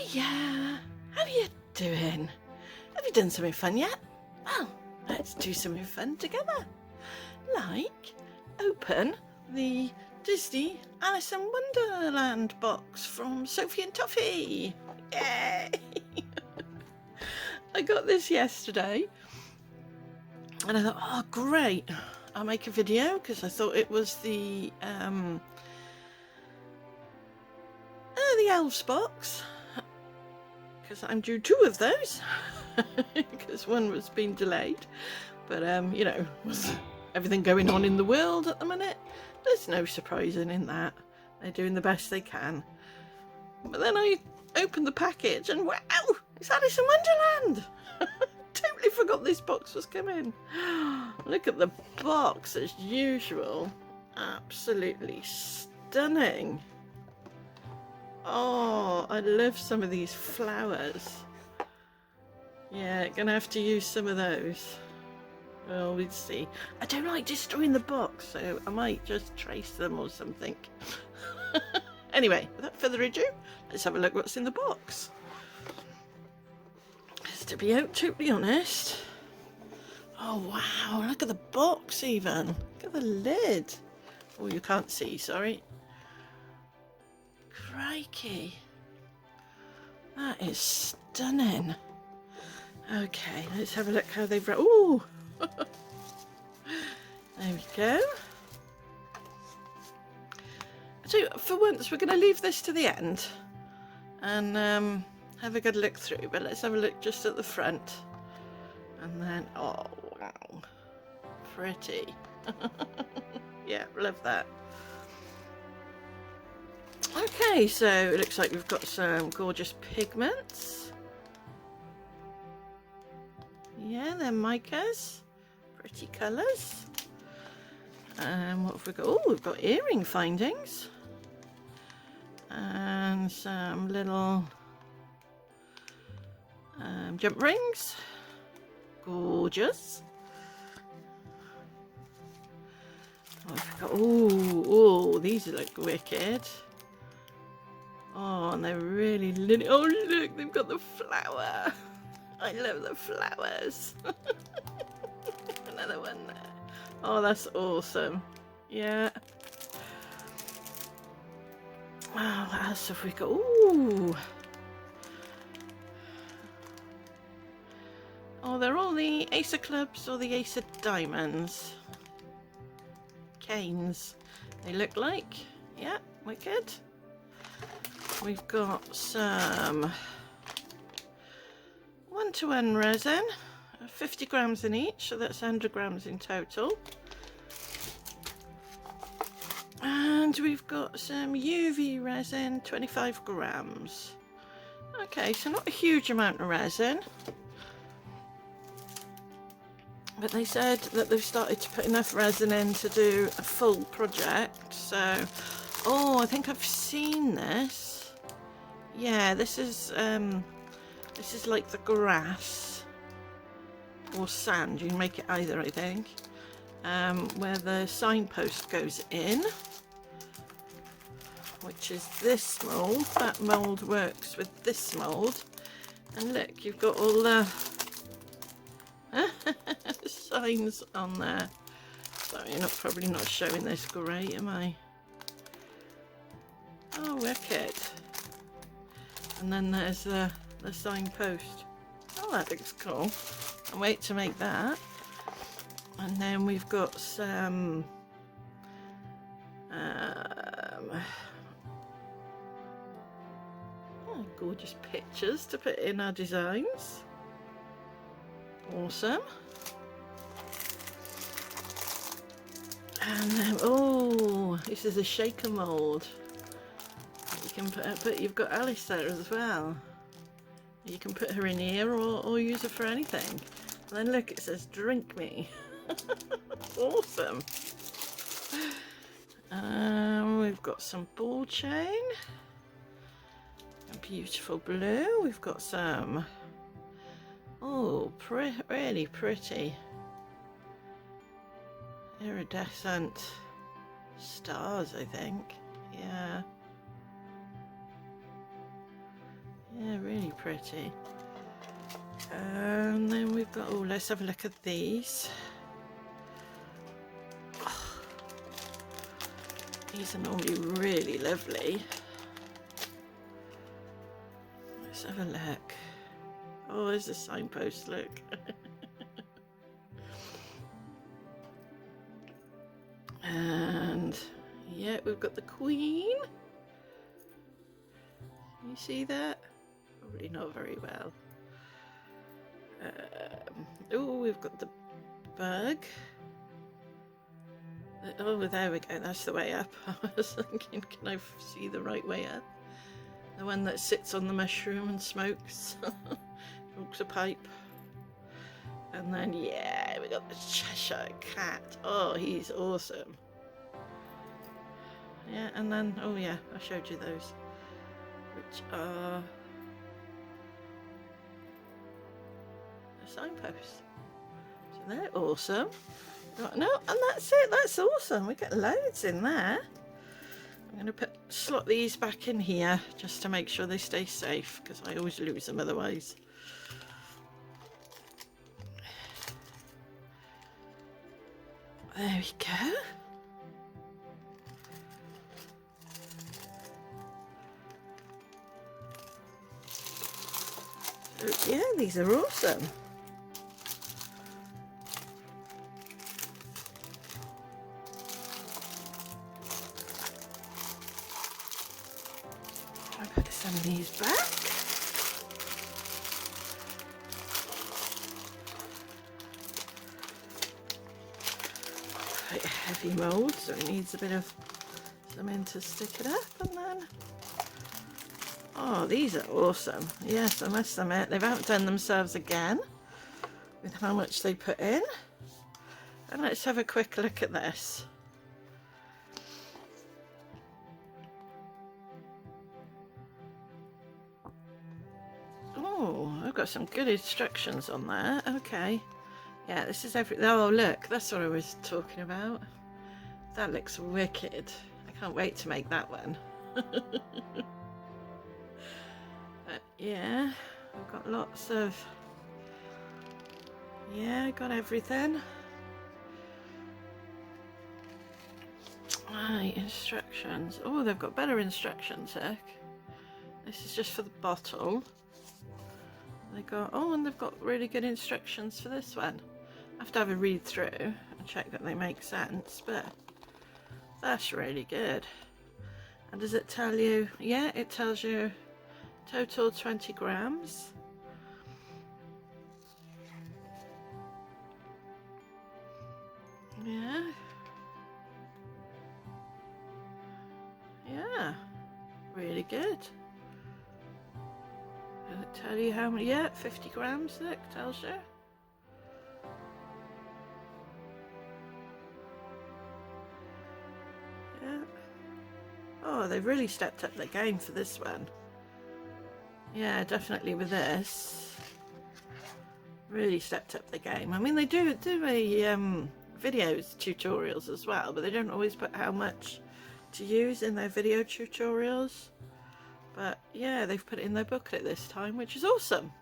Hiya! How you doing? Have you done something fun yet? Well, let's do something fun together. Like, open the Disney Alice in Wonderland box from Sophie and Toffee. Yay! I got this yesterday and I thought, oh great, I'll make a video because I thought it was the elves box, because I'm due 2 of those because one was being delayed, but you know, with everything going on in the world at the minute, there's no surprising in that. They're doing the best they can. But then I opened the package and wow, it's Alice in Wonderland. Totally forgot this box was coming. Look at the box as usual. Absolutely stunning. Oh, I love some of these flowers. Yeah, gonna have to use some of those. Well, we'll see. I don't like destroying the box, so I might just trace them or something. Anyway, without further ado, let's have a look what's in the box. Just to be totally honest. Oh wow, look at the box even. Look at the lid. Oh, you can't see, sorry. Crikey. That is stunning. Okay, let's have a look how they've... Ooh! There we go. So for once we're going to leave this to the end and have a good look through, but let's have a look just at the front and then, oh wow, pretty. Yeah, love that. Okay, so it looks like we've got some gorgeous pigments. Yeah, they're micas, pretty colours. And what have we got? Oh, we've got earring findings and some little jump rings. Gorgeous. What have we got? Oh, these look wicked. Oh, and they're really little. Oh, look, they've got the flower. I love the flowers. Another one there. Oh, that's awesome. Yeah. Oh, what else have we got? Ooh. Oh, they're all the Ace of Clubs or the Ace of Diamonds. Canes, they look like. Yeah, wicked. We've got some 1-to-1 resin, 50 grams in each, so that's 100 grams in total. And we've got some UV resin, 25 grams. Okay, so not a huge amount of resin. But they said that they've started to put enough resin in to do a full project. So, oh, I think I've seen this. Yeah, this is like the grass or sand. You can make it either, I think. Where the signpost goes in, which is this mould. That mould works with this mould. And look, you've got all the signs on there. Sorry, you're probably not showing this great, am I? Oh, wicked. And then there's the signpost. Oh, that looks cool. I'll wait to make that. And then we've got some gorgeous pictures to put in our designs. Awesome. And then, oh, this is a shaker mould. You can put you've got Alice there as well. You can put her in here or use her for anything. And then look, it says drink me. Awesome. We've got some ball chain. A beautiful blue. We've got some, oh, really pretty iridescent stars, I think. Yeah. Yeah, really pretty. And then we've got, oh, let's have a look at these. Oh, these are normally really lovely. Let's have a look. Oh, there's a signpost, look. And yeah, we've got the Queen. Can you see that? Probably not very well. Oh, we've got the bug. Oh, there we go. That's the way up. I was thinking, can I see the right way up? The one that sits on the mushroom and smokes. Smokes a pipe. And then, yeah, we got the Cheshire Cat. Oh, he's awesome. Yeah, and then, oh yeah, I showed you those. Which are the signposts. So they're awesome. No, and that's it. That's awesome. We get loads in there. I'm going to slot these back in here just to make sure they stay safe, because I always lose them otherwise. There we go. So, yeah, these are awesome. I'll put some of these back. Quite a heavy mould, so it needs a bit of something to stick it up, and then, oh, these are awesome. Yes, I must admit, they've outdone themselves again with how much they put in. And let's have a quick look at this. Oh, I've got some good instructions on there. Okay. Yeah, this is everything. Oh, look, that's what I was talking about. That looks wicked. I can't wait to make that one. But yeah, I've got lots of, yeah, got everything. Right, instructions. Oh, they've got better instructions, heck. This is just for the bottle. They got, oh, and they've got really good instructions for this one. I have to have a read through and check that they make sense, but that's really good. And does it tell you? Yeah, it tells you total 20 grams. Yeah. Yeah, really good. Does it tell you how many? Yeah, 50 grams, look, tells you. Yeah. Oh, they've really stepped up their game for this one. Yeah, definitely with this. Really stepped up the game. I mean, they do a videos, tutorials as well, but they don't always put how much to use in their video tutorials. But yeah, they've put it in their booklet this time, which is awesome.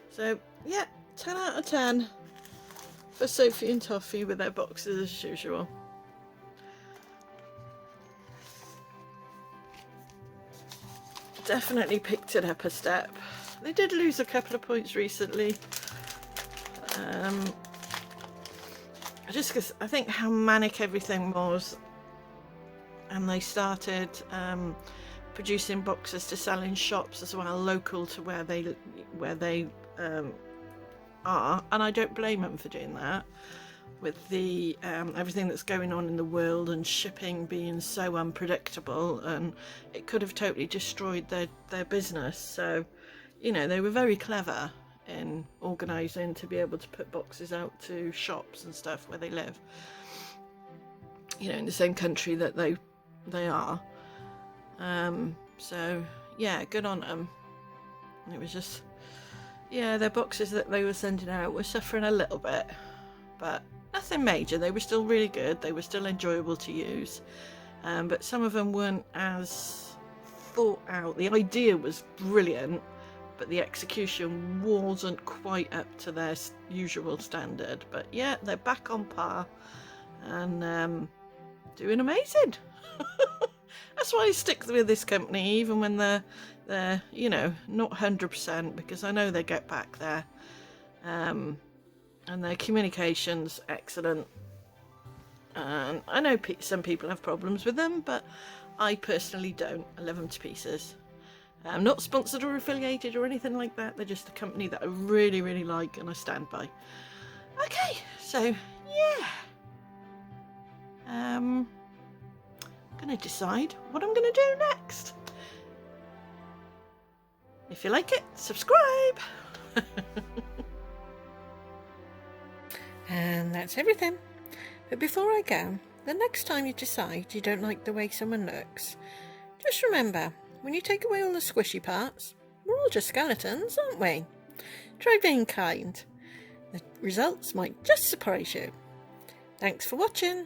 So yeah, 10 out of 10 for Sophie and Toffee with their boxes as usual. Definitely picked it up a step. They did lose a couple of points recently. Just because I think how manic everything was, and they started producing boxes to sell in shops as well, local to where they are, and I don't blame them for doing that. With the everything that's going on in the world and shipping being so unpredictable, and it could have totally destroyed their business. So, you know, they were very clever in organising to be able to put boxes out to shops and stuff where they live, you know, in the same country that they are. So yeah, good on them. It was just, yeah, their boxes that they were sending out were suffering a little bit, but nothing major. They were still really good. They were still enjoyable to use, but some of them weren't as thought out. The idea was brilliant, but the execution wasn't quite up to their usual standard. But yeah, they're back on par and doing amazing. That's why I stick with this company, even when they're you know, not 100%, because I know they get back there. And their communication's excellent. And I know some people have problems with them, but I personally don't. I love them to pieces. I'm not sponsored or affiliated or anything like that. They're just a company that I really, really like and I stand by. Okay, so yeah. I'm going to decide what I'm going to do next. If you like it, subscribe. And that's everything. But before I go, the next time you decide you don't like the way someone looks, just remember, when you take away all the squishy parts, we're all just skeletons, aren't we? Try being kind. The results might just surprise you. Thanks for watching.